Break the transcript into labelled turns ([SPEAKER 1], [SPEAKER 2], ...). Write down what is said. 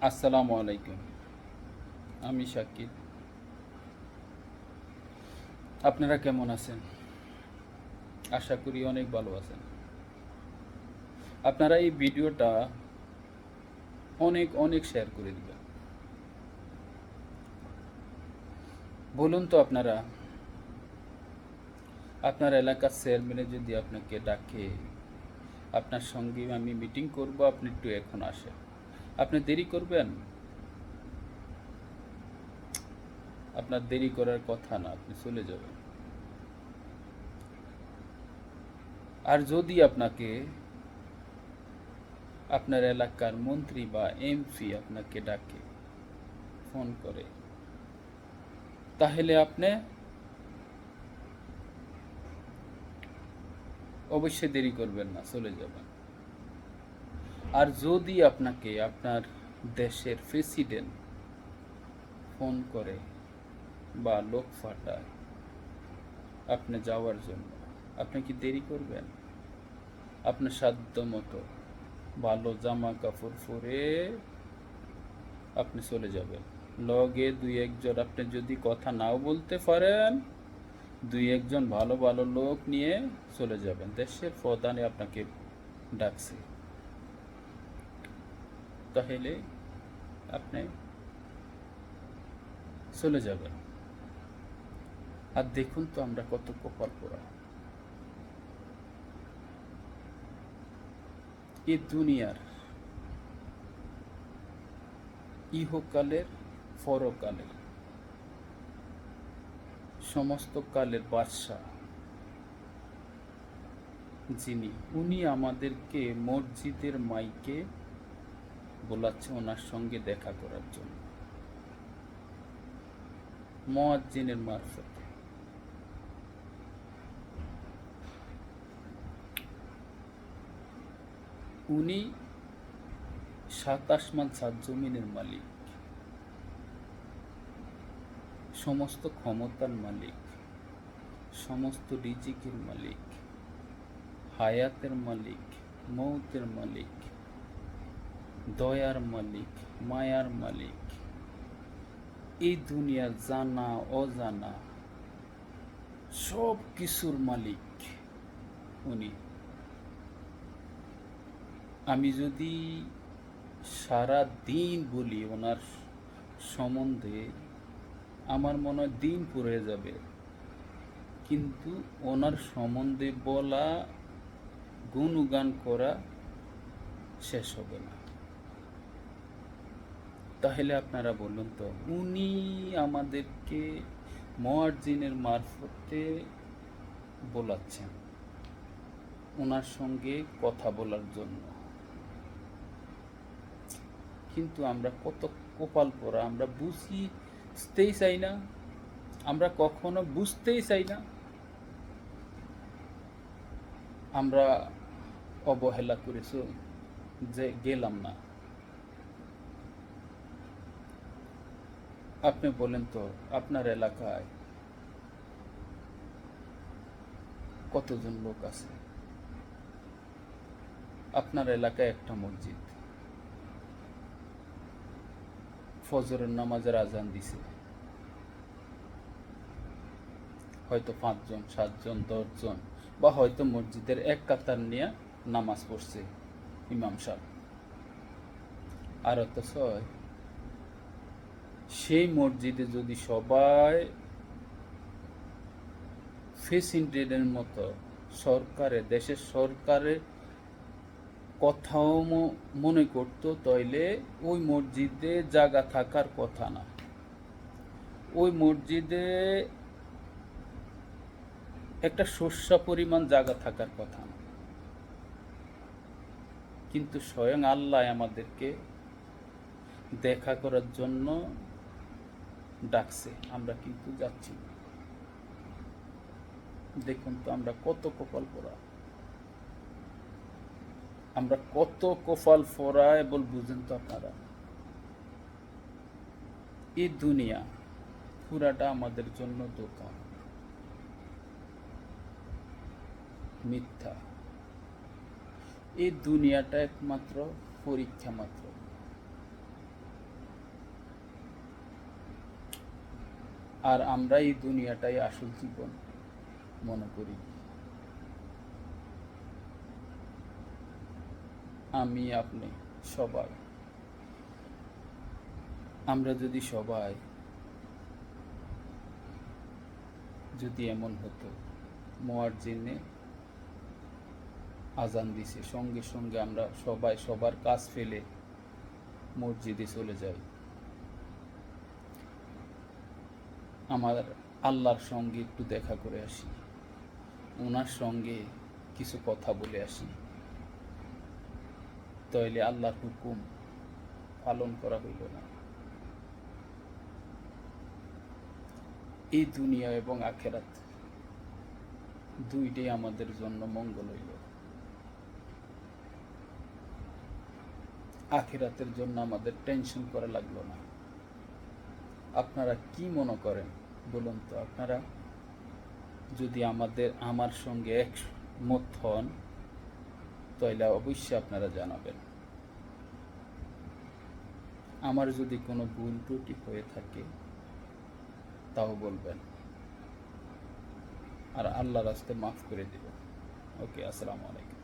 [SPEAKER 1] আসসালামু আলাইকুম। আমি শাকিব। আপনারা কেমন আছেন? আশা করি অনেক ভালো আছেন। আপনারা এই ভিডিওটা অনেক অনেক শেয়ার করে দিবেন। বলুন তো আপনারা, আপনার এলাকার চেয়ারম্যানে যদি আপনাকে ডাকে, আপনার সঙ্গে আমি মিটিং করব, আপনি একটু এখন আসেন, আপনি দেরি করবেন? আপনার দেরি করার কথা না, আপনি চলে যাবেন। আর যদি আপনাকে আপনার এলাকার মন্ত্রী বা এমপি আপনাকে ডাকে, ফোন করে, তাহলে আপনি অবশ্যই দেরি করবেন না, চলে যাবেন। আর যদি আপনাকে আপনার দেশের প্রেসিডেন্ট ফোন করে বা লোক পাঠায় আপনি যাওয়ার জন্য, আপনি কি দেরি করবেন? আপনার সাধ্য মতো ভালো জামা কাপড় পরে আপনি চলে যাবেন। লগে দুই একজন, আপনি যদি কথা নাও বলতে পারেন, দুই একজন ভালো ভালো লোক নিয়ে চলে যাবেন। দেশের প্রধানে আপনাকে ডাকছে, তাহলে আপনি চলে যাবেন। আর দেখুন তো আমরা কত কপাল পোড়া। এ দুনিয়ার ইহকালের পরকালের সমস্ত কালের বাদশাহ যিনি, উনি আমাদেরকে মসজিদের মাইকে বলাচ্ছে ওনার সঙ্গে দেখা করার জন্য, মুয়াজ্জিনের মারফতে। উনি ৭ আসমান ৭ জমিনের মালিক, সমস্ত ক্ষমতার মালিক, সমস্ত রিজিকের মালিক, হায়াতের মালিক, মৌতের মালিক, দয়ার মালিক, মায়ার মালিক, এই দুনিয়ার জানা অজানা সব কিছুর মালিক উনি। আমি যদি সারা দিন বলি ওনার সম্বন্ধে, আমার মনে হয় দিন পুড়ে যাবে, কিন্তু ওনার সম্বন্ধে বলা, গুণগান করা শেষ হবে না। তাহলে আপনারা বলুন তো, উনি আমাদেরকে মুয়াজ্জিনের মারফতে বলাচ্ছেন ওনার সঙ্গে কথা বলার জন্য, কিন্তু আমরা কত কপাল পোড়া, আমরা বুঝতেই চাই না, আমরা কখনো বুঝতেই চাই না, আমরা অবহেলা করেছি যে গেলাম না। আপনি বলেন তো, আপনার এলাকায় কতজন লোক আছে? আপনার এলাকায় একটা মসজিদ, ফজরের নামাজের আজান দিছে, হয়তো ৫ জন ৭ জন ১০ জন, বা হয়তো মসজিদের এক কাতার নিয়ে নামাজ পড়ছে ইমাম সাহেব। আর অথচ সেই মসজিদে যদি সবাই প্রেসিডেন্টের মতো দেশের সরকারের কথাও মনে করতো, তাইলে ওই মসজিদে জায়গা থাকার কথা না, ওই মসজিদে একটা শস্য পরিমাণ জায়গা থাকার কথা না। কিন্তু স্বয়ং আল্লাহ আমাদেরকে দেখা করার জন্য ডাকছে, আমরা কিন্তু যাচ্ছি না। দেখুন তো আমরা কত কপাল পোড়া, আমরা কত কপাল পোড়া, বল বুঝেন তো আপনারা। এই দুনিয়া পুরাটা আমাদের জন্য দোকান, মিথ্যা। এই দুনিয়াটা একমাত্র পরীক্ষা মাত্র। আর আমরা এই দুনিয়াটাই আসল জীবন মনে করি। আমি, আপনি, সবাই, আমরা যদি এমন হতো, মুয়াজ্জিনে আজান দিছে, সঙ্গে সঙ্গে আমরা সবাই সবার কাজ ফেলে মসজিদে চলে যাই, আমার আল্লাহর সঙ্গে একটু দেখা করে আসি, ওনার সঙ্গে কিছু কথা বলে আসি, তাইলে আল্লাহর হুকুম পালন করা হইল না। এই দুনিয়া এবং আখেরাত দুইটাই আমাদের জন্য মঙ্গল হইল। আখেরাতের জন্য আমাদের টেনশন করা লাগলো না। আপনারা কি মনে করেন বলুন তো? আপনারা যদি আমার সঙ্গে একমত হন তাহলে অবশ্যই আপনারা জানাবেন। আমার যদি কোনো ভুল ত্রুটি হয়ে থাকে তাও বলবেন, আর আল্লাহর রাস্তায় মাফ করে দেবেন। ওকে, আসসালামু আলাইকুম।